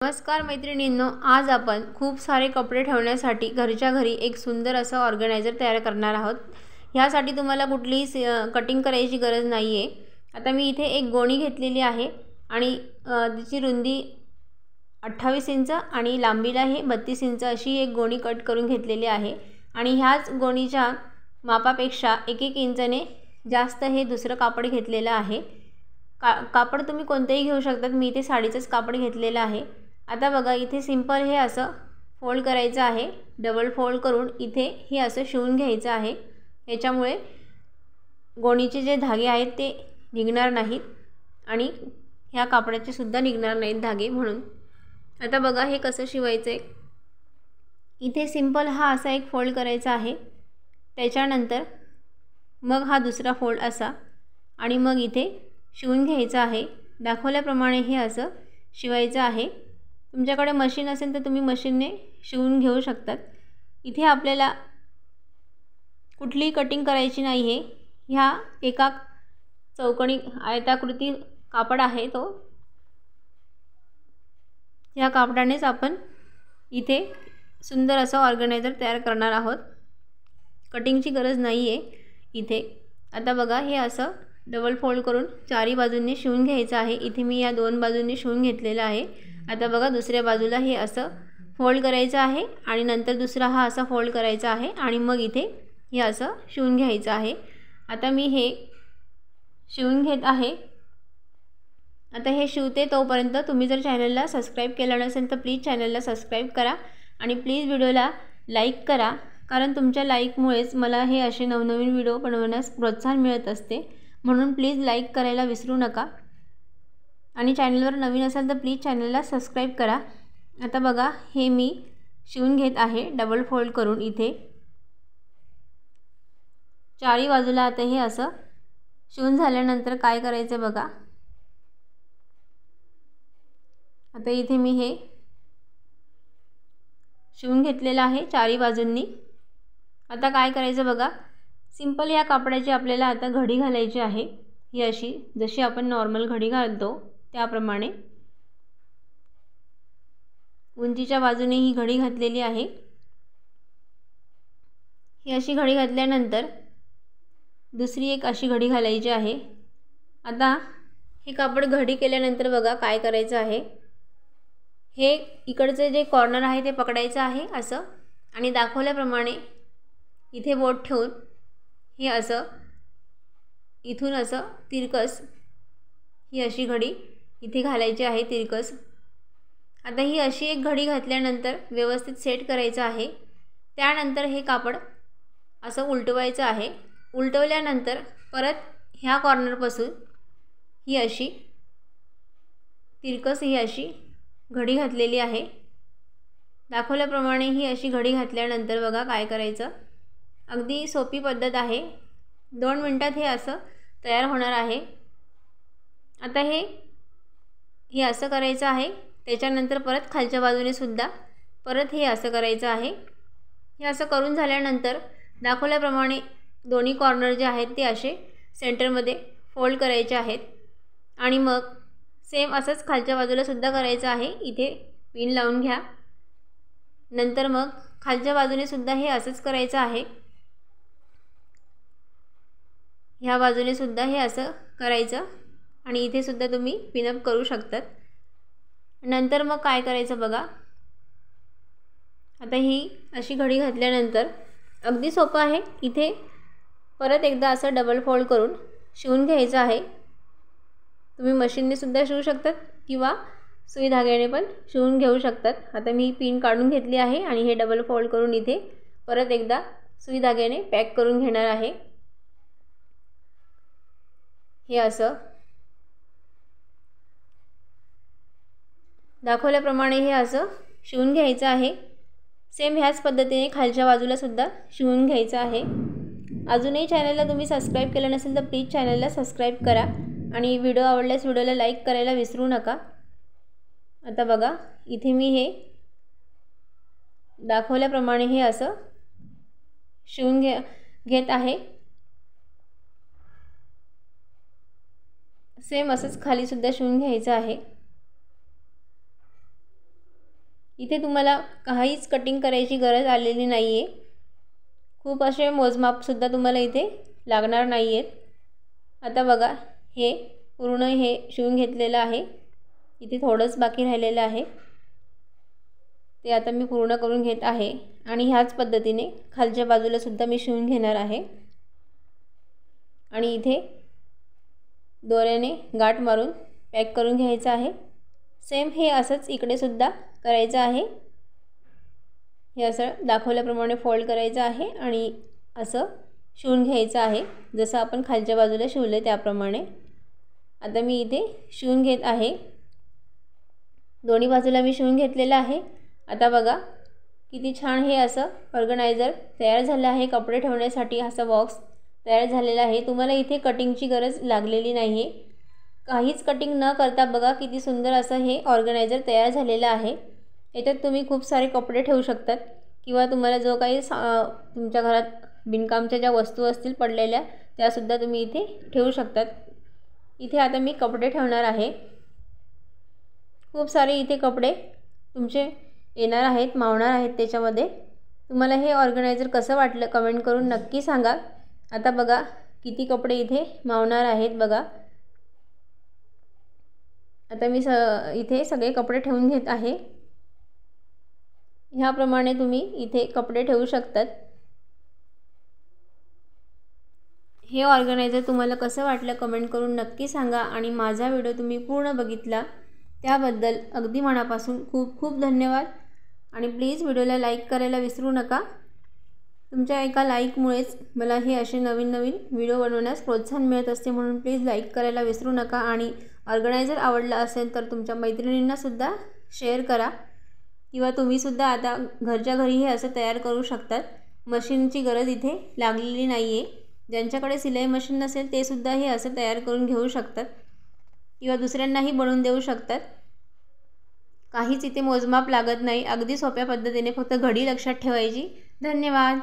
नमस्कार मैत्रिणींनो, आज आपण खूप सारे कपडे ठेवण्यासाठी घरच्या घरी एक सुंदर असं ऑर्गनायझर तयार करणार आहोत। ह्यासाठी तुम्हाला कुठलीही कटिंग करायची गरज नाही आहे। आता मी इथे एक गोणी घेतलेली आहे आणि तिची रुंदी 28 इंच आणि लांबीला हे 32 इंच अशी एक गोणी कट करून घेतलेली आहे आणि ह्याच गोणीच्या मापापेक्षा 1-1 इंचने जास्त हे दुसरं कापड घेतलेलं आहे। कापड तुम्ही कोणतेही घेऊ शकतात, मी इथे साडीचंच कापड घेतलेलं आहे। आता बघा, इथे सिंपल हे असं फोल्ड करायचं आहे, डबल फोल्ड करून इथे हे असं शिवून घ्यायचं आहे। याच्यामुळे गोणीचे जे धागे आहेत ते निघणार नाहीत आणि ह्या कापडाचे सुद्धा निघणार नाहीत धागे म्हणून। आता बघा हे कसं शिवायचं आहे। इथे सिंपल हा असा एक फोल्ड करायचा आहे, त्याच्यानंतर मग हा दुसरा फोल्ड असा आणि मग इथे शिवून घ्यायचं आहे। दाखवल्याप्रमाणे हे असं शिवायचं आहे। तुमच्याकडे मशीन असेल तर तुम्ही मशीनने शिवून घेऊ शकतात। इथे आपल्याला कुठली कटिंग करायची नाही आहे। ह्या एका चौकोनी आयताकृती कापड आहे, तो ह्या कापडानेच आपण इथे सुंदर असं ऑर्गनायझर तयार करणार आहोत। कटिंगची गरज नाही आहे इथे। आता बघा हे असं डबल फोल्ड करून चारी बाजूंनी शिवून घ्यायचं आहे। इथे मी या दोन बाजूंनी शिवून घेतलेलं आहे। आता बघा दुसऱ्या बाजूला हे असं फोल्ड करायचं आहे आणि नंतर दुसरा हा असा फोल्ड करायचा आहे आणि मग इथे हे असं शिवून घ्यायचं आहे। आता मी हे शिवून घेत आहे। आता हे शिवते तोपर्यंत तुम्ही जर चॅनलला सबस्क्राईब केलं नसेल तर प्लीज चॅनलला सबस्क्राईब करा आणि प्लीज व्हिडिओला लाईक करा, कारण तुमच्या लाईकमुळेच मला हे असे नवनवीन व्हिडिओ बनवण्यास प्रोत्साहन मिळत असते। म्हणून प्लीज लाईक करायला विसरू नका आणि चॅनलवर नवीन असाल तर प्लीज चॅनलला सबस्क्राईब करा। आता बघा हे मी शिवून घेत आहे डबल फोल्ड करून इथे चारी बाजूला। आता हे असं शिवून झाल्यानंतर काय करायचं बघा, आता इथे मी हे शिवून घेतलेलं आहे चारी बाजूंनी। आता काय करायचं बघा, सिंपल या कापडाची आपल्याला आता घडी घालायची आहे। ही अशी जशी आपण नॉर्मल घडी घालतो त्याप्रमाणे उंचीच्या बाजूने ही घडी घातलेली आहे। ही अशी घडी घातल्यानंतर दुसरी एक अशी घडी घालायची आहे। आता हे कापड घडी केल्यानंतर बघा काय करायचं आहे, हे इकडचे जे कॉर्नर आहे ते पकडायचं आहे असं आणि दाखवल्याप्रमाणे इथे बोट ठेवून हे असं इथून असं तिरकस ही अशी घडी इथे घालायची आहे तिरकस। आता ही अशी एक घडी घातल्यानंतर व्यवस्थित सेट करायचं आहे। त्यानंतर हे कापड असं उलटवायचं आहे। उलटवल्यानंतर परत ह्या कॉर्नरपासून ही अशी तिरकस ही अशी घडी घातलेली आहे। दाखवल्याप्रमाणे ही अशी घडी घातल्यानंतर बघा काय करायचं, अगदी सोपी पद्धत आहे। 2 मिनिटात हे असं तयार होणार आहे। आता हे असं करायचं आहे, त्याच्यानंतर परत खालच्या बाजूने सुद्धा परत हे असं करायचं आहे। हे असं करून झाल्यानंतर दाखवल्याप्रमाणे दोन्ही कॉर्नर जे आहेत ते असे सेंटरमध्ये फोल्ड करायचे आहेत आणि मग सेम असंच खालच्या बाजूला सुद्धा करायचं आहे। इथे पिन लावून घ्या। नंतर मग खालच्या बाजूने सुद्धा हे असंच करायचं आहे। ह्या बाजूने सुद्धा हे असं करायचं आणि इथे सुद्धा तुम्ही पिनअप करू शकतात। नंतर मग काय करायचं बघा, आता ही अशी घडी घातल्यानंतर अगदी सोपं आहे। इथे परत एकदा असं डबल फोल्ड करून शिवून घ्यायचं आहे। तुम्ही मशीनने सुद्धा शिवू शकतात किंवा सुई धाग्याने पण शिवून घेऊ शकतात। आता मी पिन काढून घेतली आहे आणि हे डबल फोल्ड करून इथे परत एकदा सुई धाग्याने पॅक करून घेणार आहे। हे असं दाखवल्याप्रमाणे हे असं शिवून घ्यायचं आहे। सेम ह्याच पद्धतीने खालच्या बाजूला सुद्धा शिवून घ्यायचं आहे। अजूनही चॅनलला तुम्ही सबस्क्राईब केलं नसेल तर प्लीज चॅनलला सबस्क्राईब करा आणि व्हिडिओ आवडल्यास व्हिडिओला लाईक करायला विसरू नका। आता बघा इथे मी हे दाखवल्याप्रमाणे हे असं शिवून घेत आहे। सेम असंच खाली सुद्धा शिवून घ्यायचं आहे। इथे तुम्हाला काहीच कटिंग करायची गरज आलेली नाही आहे. खूप असे मोजमापसुद्धा तुम्हाला इथे लागणार नाही आहेत. आता बघा, हे पूर्ण हे शिवून घेतलेलं आहे. इथे थोडंच बाकी राहिलेलं आहे, ते आता मी पूर्ण करून घेत आहे. आणि ह्याच पद्धतीने खालच्या बाजूला सुद्धा मी शिवून घेणार आहे. आणि इथे दोऱ्याने गाठ मारून पॅक करून घ्यायचं आहे. सेम हे असंच इकडे सुद्धा करायचं आहे. हे असं दाखवल्याप्रमाणे फोल्ड करायचं आहे आणि असं शिवून घ्यायचं आहे, जसं आपण खालच्या बाजूला शिवलं त्याप्रमाणे. आता मी इथे शिवून घेत आहे. दोन्ही बाजूला मी शिवून घेतलेलं आहे. आता बघा किती छान हे असं ऑर्गनायझर तयार झालं आहे. कपडे ठेवण्यासाठी असा बॉक्स तयार झालेला आहे. तुम्हाला इथे कटिंगची गरज लागलेली नाही आहे. काहीच कटिंग न करता बघा किती सुंदर असं हे ऑर्गनायझर तयार झालेलं आहे. याच्यात तुम्ही खूप सारे कपडे ठेवू शकतात किंवा तुम्हाला जो काही तुमच्या घरात बिनकामच्या ज्या वस्तू असतील पडलेल्या त्यासुद्धा तुम्ही इथे ठेवू शकतात. इथे आता मी कपडे ठेवणार आहे. खूप सारे इथे कपडे तुमचे येणार आहेत, मावणार आहेत त्याच्यामध्ये. तुम्हाला हे ऑर्गनायझर कसं वाटलं कमेंट करून नक्की सांगा. आता बघा किती कपडे इथे मावणार आहेत बघा. आता मी इथे सगळे कपडे ठेवून घेत आहे. ह्याप्रमाणे तुम्ही इथे कपडे ठेवू शकतात. हे ऑर्गनायझर तुम्हाला कसं वाटलं कमेंट करून नक्की सांगा. आणि माझा व्हिडिओ तुम्ही पूर्ण बघितला त्याबद्दल अगदी मनापासून खूप खूप धन्यवाद. आणि प्लीज व्हिडिओला लाईक करायला विसरू नका. तुमच्या एका लाईकमुळेच मला हे असे नवीन नवीन व्हिडिओ बनवण्यास प्रोत्साहन मिळत असते, म्हणून प्लीज लाईक करायला विसरू नका. आणि ऑर्गनायझर आवडला असेल तर तुमच्या मैत्रिणींनासुद्धा शेअर करा किंवा तुम्हीसुद्धा आता घरच्या घरी हे असं तयार करू शकतात. मशीनची गरज इथे लागलेली नाही आहे. ज्यांच्याकडे सिलाई मशीन नसेल ते सुद्धा हे असं तयार करून घेऊ शकतात किंवा दुसऱ्यांनाही बनवून देऊ शकतात. काहीच इथे मोजमाप लागत नाही. अगदी सोप्या पद्धतीने फक्त घडी लक्षात ठेवायची. धन्यवाद.